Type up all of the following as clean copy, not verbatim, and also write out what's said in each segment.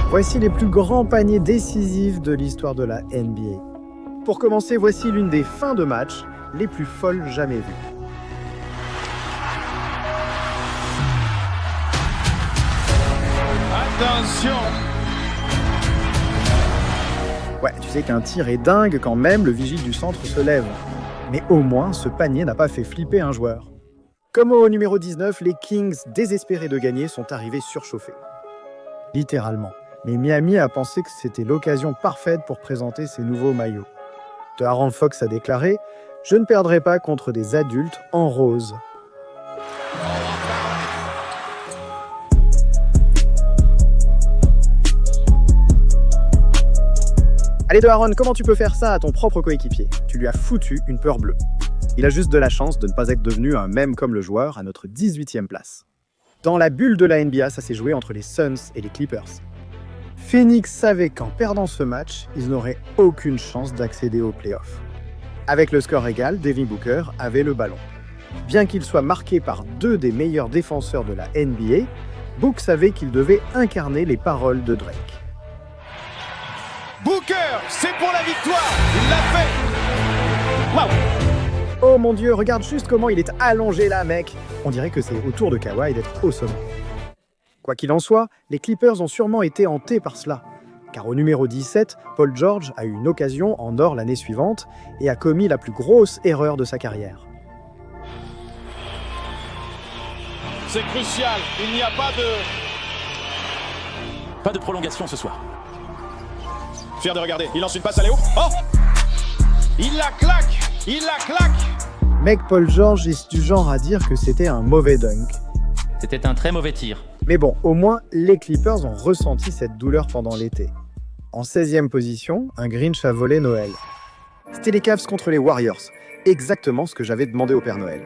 Voici les plus grands paniers décisifs de l'histoire de la NBA. Pour commencer, voici l'une des fins de match les plus folles jamais vues. Attention! Ouais, tu sais qu'un tir est dingue quand même le vigile du centre se lève. Mais au moins, ce panier n'a pas fait flipper un joueur. Comme au numéro 19, les Kings, désespérés de gagner, sont arrivés surchauffés. Littéralement. Mais Miami a pensé que c'était l'occasion parfaite pour présenter ses nouveaux maillots. De'Aaron Fox a déclaré « Je ne perdrai pas contre des adultes en rose ». Allez De'Aaron, comment tu peux faire ça à ton propre coéquipier? Tu lui as foutu une peur bleue. Il a juste de la chance de ne pas être devenu un mème comme le joueur à notre 18e place. Dans la bulle de la NBA, ça s'est joué entre les Suns et les Clippers. Phoenix savait qu'en perdant ce match, ils n'auraient aucune chance d'accéder aux playoffs. Avec le score égal, Devin Booker avait le ballon. Bien qu'il soit marqué par deux des meilleurs défenseurs de la NBA, Book savait qu'il devait incarner les paroles de Drake. Booker, c'est pour la victoire! Il l'a fait! Waouh! Oh mon Dieu, regarde juste comment il est allongé là, mec! On dirait que c'est au tour de Kawhi d'être au sommet. Quoi qu'il en soit, les Clippers ont sûrement été hantés par cela. Car au numéro 17, Paul George a eu une occasion en or l'année suivante et a commis la plus grosse erreur de sa carrière. C'est crucial, il n'y a Pas de prolongation ce soir. Fier de regarder, il lance une passe à Léo. Oh! Il la claque! Il la claque! Mec, Paul George est du genre à dire que c'était un mauvais dunk. C'était un très mauvais tir. Mais bon, au moins, les Clippers ont ressenti cette douleur pendant l'été. En 16e position, un Grinch a volé Noël. C'était les Cavs contre les Warriors, exactement ce que j'avais demandé au Père Noël.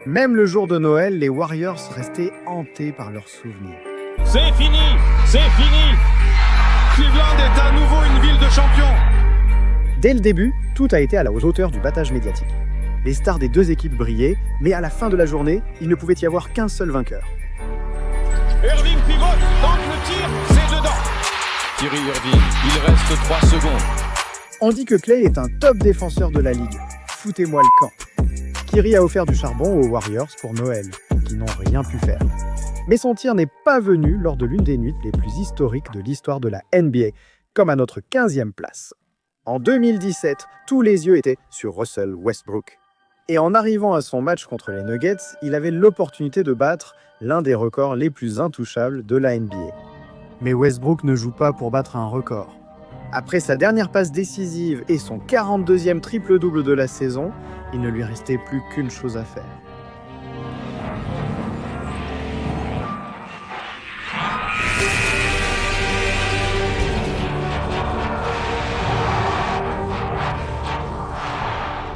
Même le jour de Noël, les Warriors restaient hantés par leurs souvenirs. C'est fini! C'est fini! Cleveland est à nouveau une ville de champions! Dès le début, tout a été à la hauteur du battage médiatique. Les stars des deux équipes brillaient, mais à la fin de la journée, il ne pouvait y avoir qu'un seul vainqueur. Irving pivote, tente le tir, c'est dedans! Kyrie Irving, il reste 3 secondes. On dit que Clay est un top défenseur de la ligue. Foutez-moi le camp. Kyrie a offert du charbon aux Warriors pour Noël, qui n'ont rien pu faire. Mais son tir n'est pas venu lors de l'une des nuits les plus historiques de l'histoire de la NBA, comme à notre 15e place. En 2017, tous les yeux étaient sur Russell Westbrook. Et en arrivant à son match contre les Nuggets, il avait l'opportunité de battre l'un des records les plus intouchables de la NBA. Mais Westbrook ne joue pas pour battre un record. Après sa dernière passe décisive et son 42e triple-double de la saison, il ne lui restait plus qu'une chose à faire.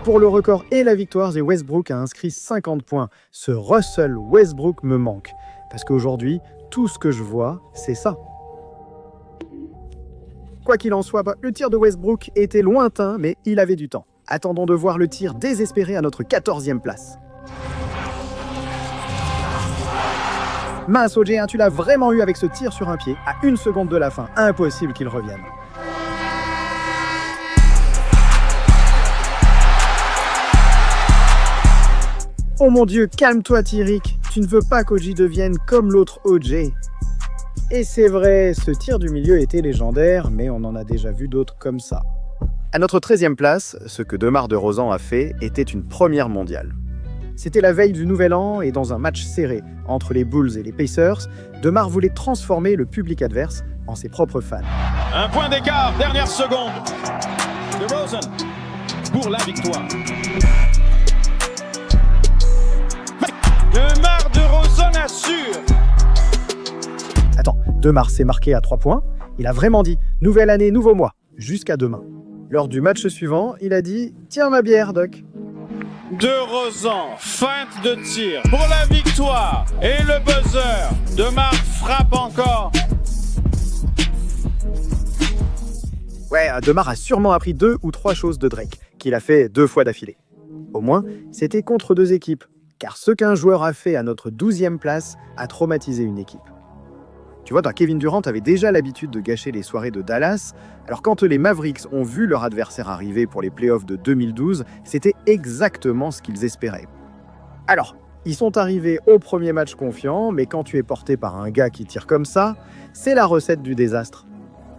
Pour le record et la victoire, Westbrook a inscrit 50 points. Ce Russell Westbrook me manque. Parce qu'aujourd'hui, tout ce que je vois, c'est ça. Quoi qu'il en soit, le tir de Westbrook était lointain, mais il avait du temps. Attendons de voir le tir désespéré à notre 14e place. Mince, OJ, tu l'as vraiment eu avec ce tir sur un pied, à 1 seconde de la fin. Impossible qu'il revienne. Oh mon Dieu, calme-toi Tyrick, tu ne veux pas qu'OJ devienne comme l'autre OJ. Et c'est vrai, ce tir du milieu était légendaire, mais on en a déjà vu d'autres comme ça. À notre 13e place, ce que DeMar DeRozan a fait était une première mondiale. C'était la veille du Nouvel An et dans un match serré entre les Bulls et les Pacers, DeMar voulait transformer le public adverse en ses propres fans. Un point d'écart, dernière seconde. DeRozan pour la victoire. DeMar DeRozan assure. Attends, DeMar s'est marqué à 3 points. Il a vraiment dit « Nouvelle année, nouveau mois, jusqu'à demain ». Lors du match suivant, il a dit « Tiens ma bière, Doc ». DeRozan, feinte de tir pour la victoire. Et le buzzer. DeMar frappe encore. Ouais, DeMar a sûrement appris 2 ou 3 choses de Drake, qu'il a fait 2 fois d'affilée. Au moins, c'était contre 2 équipes, car ce qu'un joueur a fait à notre 12e place a traumatisé une équipe. Tu vois, Kevin Durant avait déjà l'habitude de gâcher les soirées de Dallas, alors quand les Mavericks ont vu leur adversaire arriver pour les playoffs de 2012, c'était exactement ce qu'ils espéraient. Alors, ils sont arrivés au premier match confiants, mais quand tu es porté par un gars qui tire comme ça, c'est la recette du désastre.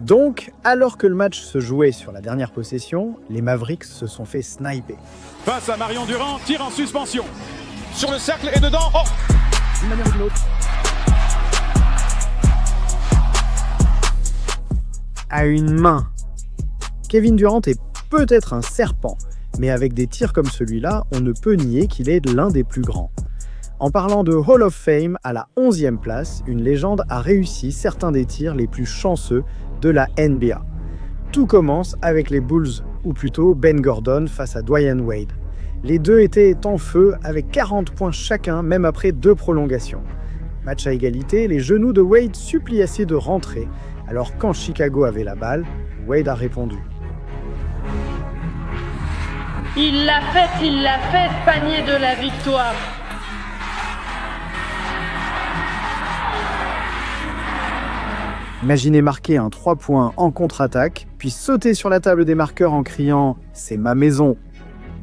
Donc, alors que le match se jouait sur la dernière possession, les Mavericks se sont fait sniper. Face à Marion Durant, tir en suspension. Sur le cercle et dedans, oh! D'une manière ou d'une autre. À une main. Kevin Durant est peut-être un serpent, mais avec des tirs comme celui-là, on ne peut nier qu'il est l'un des plus grands. En parlant de Hall of Fame, à la 11e place, une légende a réussi certains des tirs les plus chanceux de la NBA. Tout commence avec les Bulls, ou plutôt Ben Gordon face à Dwyane Wade. Les deux étaient en feu avec 40 points chacun, même après 2 prolongations. Match à égalité, les genoux de Wade suppliaient de rentrer. Alors quand Chicago avait la balle, Wade a répondu. Il l'a fait, panier de la victoire. Imaginez marquer un 3 points en contre-attaque, puis sauter sur la table des marqueurs en criant « C'est ma maison ».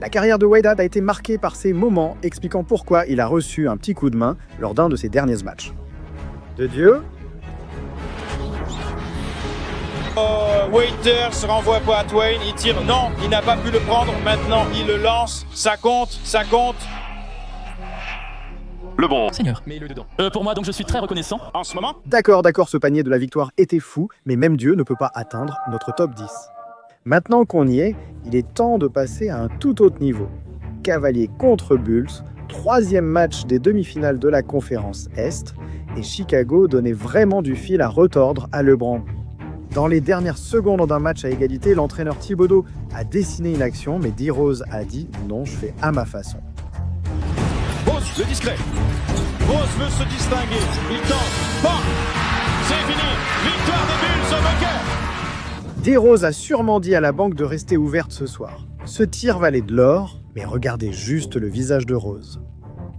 La carrière de Wade a été marquée par ces moments, expliquant pourquoi il a reçu un petit coup de main lors d'un de ses derniers matchs. De Dieu. Waiters renvoie pas à Twain, il tire, non, il n'a pas pu le prendre, maintenant il le lance, ça compte. Le bon Seigneur, mets-le dedans. Pour moi, donc, je suis très reconnaissant. En ce moment, D'accord, ce panier de la victoire était fou, mais même Dieu ne peut pas atteindre notre top 10. Maintenant qu'on y est, il est temps de passer à un tout autre niveau. Cavaliers contre Bulls, 3e match des demi-finales de la conférence Est, et Chicago donnait vraiment du fil à retordre à LeBron. Dans les dernières secondes d'un match à égalité, l'entraîneur Thibodeau a dessiné une action, mais D. Rose a dit « Non, je fais à ma façon ». Rose, le discret. Rose veut se distinguer, il tente, bon, c'est fini, victoire des Bulls au bunker. D. Rose a sûrement dit à la banque de rester ouverte ce soir. Ce tir valait de l'or, mais regardez juste le visage de Rose.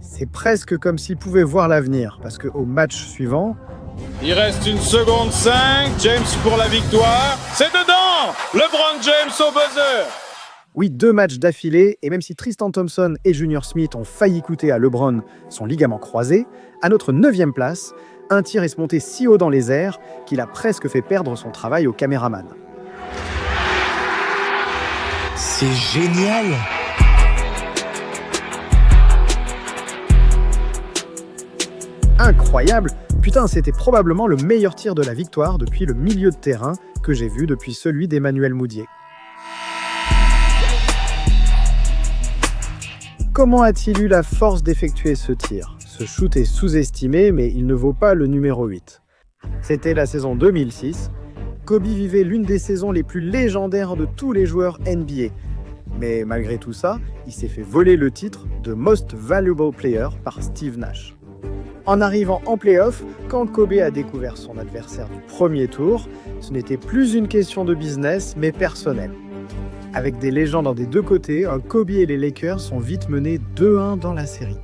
C'est presque comme s'il pouvait voir l'avenir, parce qu'au match suivant, Il reste 1 seconde 5, James pour la victoire, c'est dedans, LeBron James au buzzer. oui, 2 matchs d'affilée, et même si Tristan Thompson et Junior Smith ont failli coûter à LeBron son ligament croisé, à notre 9e place, un tir est monté si haut dans les airs qu'il a presque fait perdre son travail au caméraman. C'est génial! Incroyable! Putain, c'était probablement le meilleur tir de la victoire depuis le milieu de terrain que j'ai vu depuis celui d'Emmanuel Mudiay. Comment a-t-il eu la force d'effectuer ce tir? Ce shoot est sous-estimé, mais il ne vaut pas le numéro 8. C'était la saison 2006. Kobe vivait l'une des saisons les plus légendaires de tous les joueurs NBA. Mais malgré tout ça, il s'est fait voler le titre de Most Valuable Player par Steve Nash. En arrivant en play-off, quand Kobe a découvert son adversaire du premier tour, ce n'était plus une question de business, mais personnelle. Avec des légendes des deux côtés, Kobe et les Lakers sont vite menés 2-1 dans la série.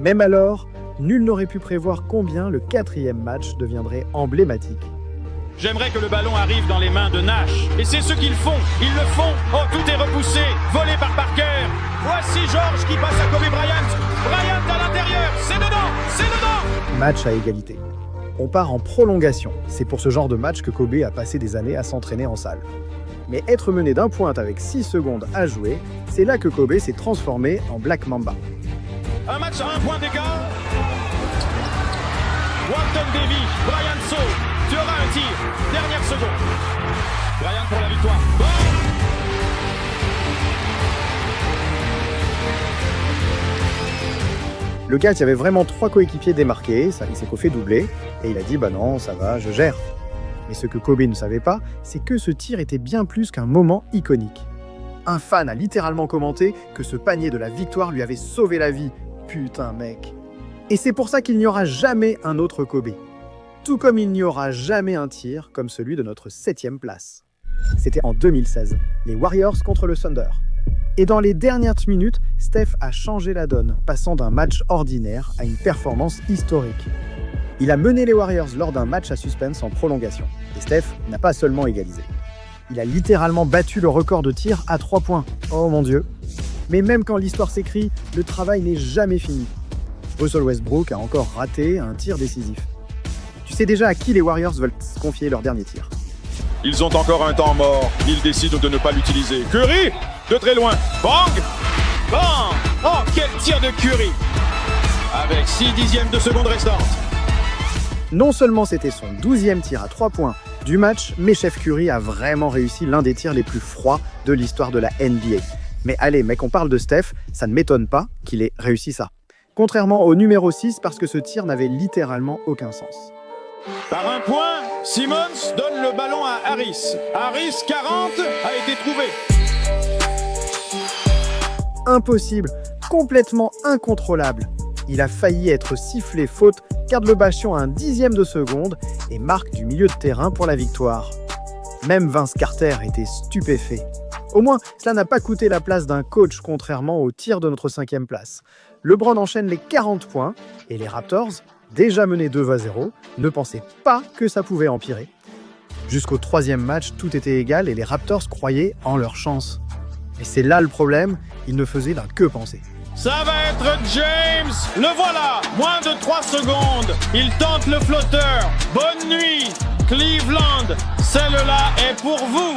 Même alors, nul n'aurait pu prévoir combien le 4e match deviendrait emblématique. J'aimerais que le ballon arrive dans les mains de Nash. Et c'est ce qu'ils font. Ils le font. Oh, tout est repoussé. Volé par Parker. Voici George qui passe à Kobe Bryant. Bryant à l'intérieur. C'est dedans. C'est dedans. Match à égalité. On part en prolongation. C'est pour ce genre de match que Kobe a passé des années à s'entraîner en salle. Mais être mené d'un point avec 6 secondes à jouer, c'est là que Kobe s'est transformé en Black Mamba. Un match à 1 point d'écart. Walton Davy. Bryant sauve. Tu auras un tir. Dernière seconde. Bryant pour la victoire. Bon. Le gars, il y avait vraiment 3 coéquipiers démarqués, ça il s'est fait doubler, et il a dit « Bah non, ça va, je gère ». Mais ce que Kobe ne savait pas, c'est que ce tir était bien plus qu'un moment iconique. Un fan a littéralement commenté que ce panier de la victoire lui avait sauvé la vie. Putain mec. Et c'est pour ça qu'il n'y aura jamais un autre Kobe. Tout comme il n'y aura jamais un tir comme celui de notre 7e place. C'était en 2016, les Warriors contre le Thunder. Et dans les dernières minutes, Steph a changé la donne, passant d'un match ordinaire à une performance historique. Il a mené les Warriors lors d'un match à suspense en prolongation. Et Steph n'a pas seulement égalisé. Il a littéralement battu le record de tir à 3 points. Oh mon Dieu. Mais même quand l'histoire s'écrit, le travail n'est jamais fini. Russell Westbrook a encore raté un tir décisif. Tu sais déjà à qui les Warriors veulent confier leur dernier tir. Ils ont encore un temps mort. Ils décident de ne pas l'utiliser. Curry, de très loin. Bang! Bang! Oh, quel tir de Curry! Avec 6 dixièmes de seconde restantes. Non seulement c'était son 12e tir à 3 points du match, mais Chef Curry a vraiment réussi l'un des tirs les plus froids de l'histoire de la NBA. Mais allez, mec, on parle de Steph, ça ne m'étonne pas qu'il ait réussi ça. Contrairement au numéro 6, parce que ce tir n'avait littéralement aucun sens. Par un point, Simmons donne le ballon à Harris. Harris, 40, a été trouvé. Impossible, complètement incontrôlable. Il a failli être sifflé faute, garde le ballon à un dixième de seconde et marque du milieu de terrain pour la victoire. Même Vince Carter était stupéfait. Au moins, cela n'a pas coûté la place d'un coach, contrairement au tir de notre 5e place. LeBron enchaîne les 40 points et les Raptors, déjà menés 2-0, ne pensaient pas que ça pouvait empirer. Jusqu'au 3e match, tout était égal et les Raptors croyaient en leur chance. Et c'est là le problème, ils ne faisaient là que penser. Ça va être James. Le voilà. Moins de 3 secondes. Il tente le flotteur. Bonne nuit, Cleveland. Celle-là est pour vous.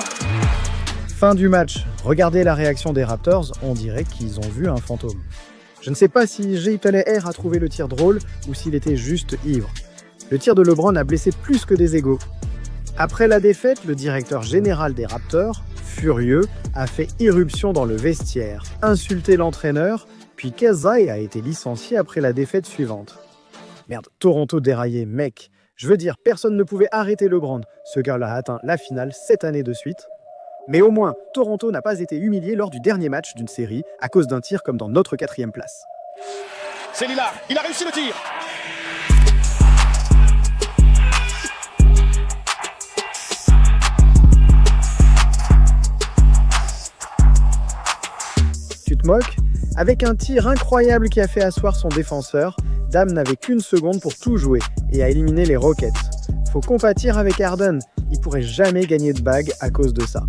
Fin du match. Regardez la réaction des Raptors, on dirait qu'ils ont vu un fantôme. Je ne sais pas si Jay Utley a trouvé le tir drôle ou s'il était juste ivre. Le tir de LeBron a blessé plus que des égos. Après la défaite, le directeur général des Raptors, furieux, a fait irruption dans le vestiaire, insulté l'entraîneur, puis Kazai a été licencié après la défaite suivante. Merde, Toronto déraillé, mec. Je veux dire, personne ne pouvait arrêter LeBron. Ce gars-là a atteint la finale 7 années de suite. Mais au moins, Toronto n'a pas été humilié lors du dernier match d'une série à cause d'un tir comme dans notre 4e place. C'est Lillard. Il a réussi le tir. Tu te moques ? Avec un tir incroyable qui a fait asseoir son défenseur, Dame n'avait qu'une seconde pour tout jouer et a éliminé les Rockets. Faut compatir avec Harden, il pourrait jamais gagner de bague à cause de ça.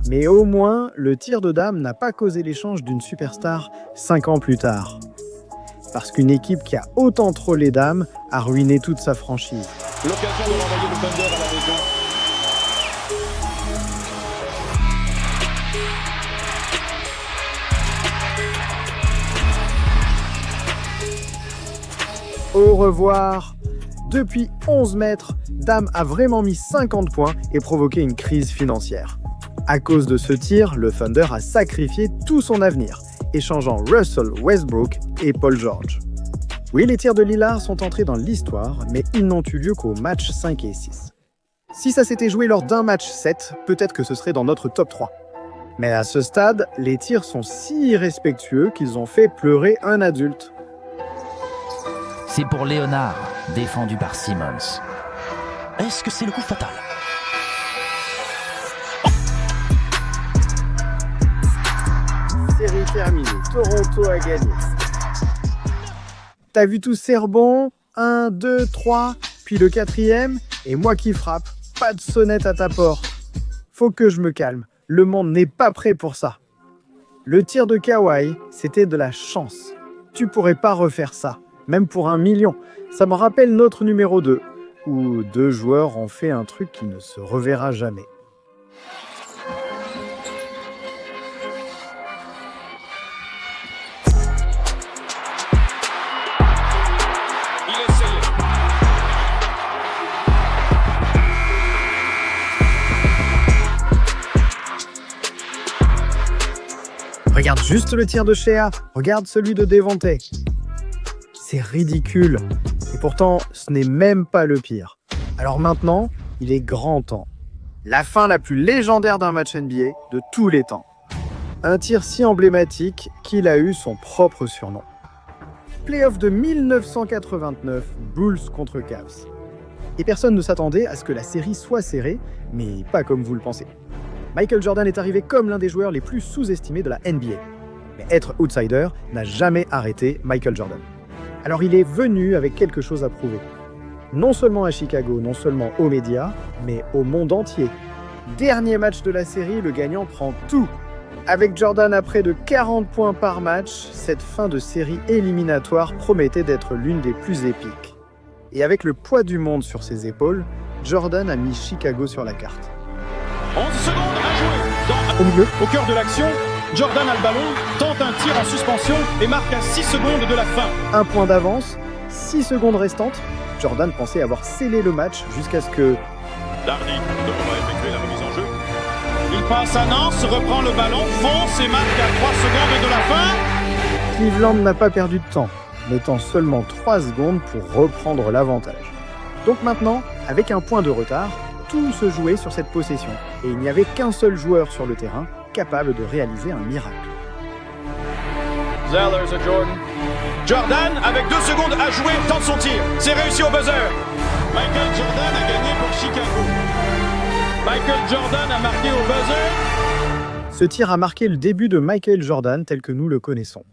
Mais au moins, le tir de Dame n'a pas causé l'échange d'une superstar 5 ans plus tard. Parce qu'une équipe qui a autant trollé Dame a ruiné toute sa franchise. L'occasion de renvoyer le Thunder à la maison. Au revoir. Depuis 11 mètres, Dame a vraiment mis 50 points et provoqué une crise financière. À cause de ce tir, le Thunder a sacrifié tout son avenir, échangeant Russell Westbrook et Paul George. Oui, les tirs de Lillard sont entrés dans l'histoire, mais ils n'ont eu lieu qu'au match 5 et 6. Si ça s'était joué lors d'un match 7, peut-être que ce serait dans notre top 3. Mais à ce stade, les tirs sont si irrespectueux qu'ils ont fait pleurer un adulte. C'est pour Léonard, défendu par Simmons. Est-ce que c'est le coup fatal? Série terminée, Toronto a gagné. T'as vu tous ces rebonds? 1, 2, 3, puis le 4e, et moi qui frappe. Pas de sonnette à ta porte. Faut que je me calme, le monde n'est pas prêt pour ça. Le tir de Kawhi, c'était de la chance. Tu pourrais pas refaire ça, même pour 1 million. Ça me rappelle notre numéro 2, où 2 joueurs ont fait un truc qui ne se reverra jamais. Regarde juste le tir de Shea, regarde celui de Devonte. C'est ridicule. Et pourtant, ce n'est même pas le pire. Alors maintenant, il est grand temps. La fin la plus légendaire d'un match NBA de tous les temps. Un tir si emblématique qu'il a eu son propre surnom. Playoff de 1989, Bulls contre Cavs. Et personne ne s'attendait à ce que la série soit serrée, mais pas comme vous le pensez. Michael Jordan est arrivé comme l'un des joueurs les plus sous-estimés de la NBA. Mais être outsider n'a jamais arrêté Michael Jordan. Alors il est venu avec quelque chose à prouver. Non seulement à Chicago, non seulement aux médias, mais au monde entier. Dernier match de la série, le gagnant prend tout. Avec Jordan à près de 40 points par match, cette fin de série éliminatoire promettait d'être l'une des plus épiques. Et avec le poids du monde sur ses épaules, Jordan a mis Chicago sur la carte. 11 secondes à jouer. Au milieu, Au cœur de l'action, Jordan a le ballon, tente un tir en suspension et marque à 6 secondes de la fin. 1 point d'avance, 6 secondes restantes. Jordan pensait avoir scellé le match jusqu'à ce que... Dardy devra effectuer la remise en jeu. Il passe à Nance, reprend le ballon, fonce et marque à 3 secondes de la fin. Cleveland n'a pas perdu de temps, mettant seulement 3 secondes pour reprendre l'avantage. Donc maintenant, avec un point de retard, tout se jouait sur cette possession. Et il n'y avait qu'un seul joueur sur le terrain capable de réaliser un miracle. Zellers à Jordan. Jordan, avec 2 secondes à jouer, tente son tir. C'est réussi au buzzer. Michael Jordan a gagné pour Chicago. Michael Jordan a marqué au buzzer. Ce tir a marqué le début de Michael Jordan tel que nous le connaissons.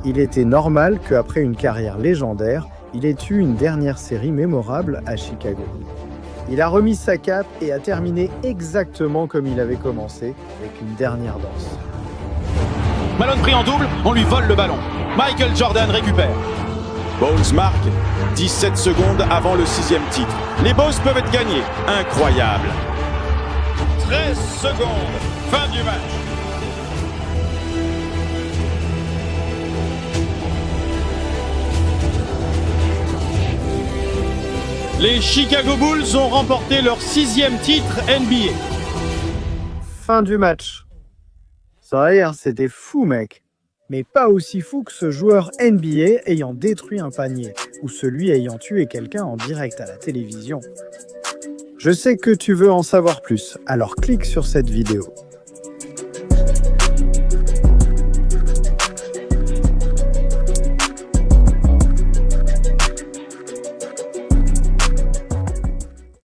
Il était normal qu'après une carrière légendaire, il ait eu une dernière série mémorable à Chicago. Il a remis sa cape et a terminé exactement comme il avait commencé, avec une dernière danse. Malone pris en double, on lui vole le ballon. Michael Jordan récupère. Bulls marque 17 secondes avant le 6e titre. Les Bulls peuvent être gagnés. Incroyable. 13 secondes. Fin du match. Les Chicago Bulls ont remporté leur 6e titre NBA. Fin du match. Ça y est, c'était fou, mec. Mais pas aussi fou que ce joueur NBA ayant détruit un panier, ou celui ayant tué quelqu'un en direct à la télévision. Je sais que tu veux en savoir plus, alors clique sur cette vidéo.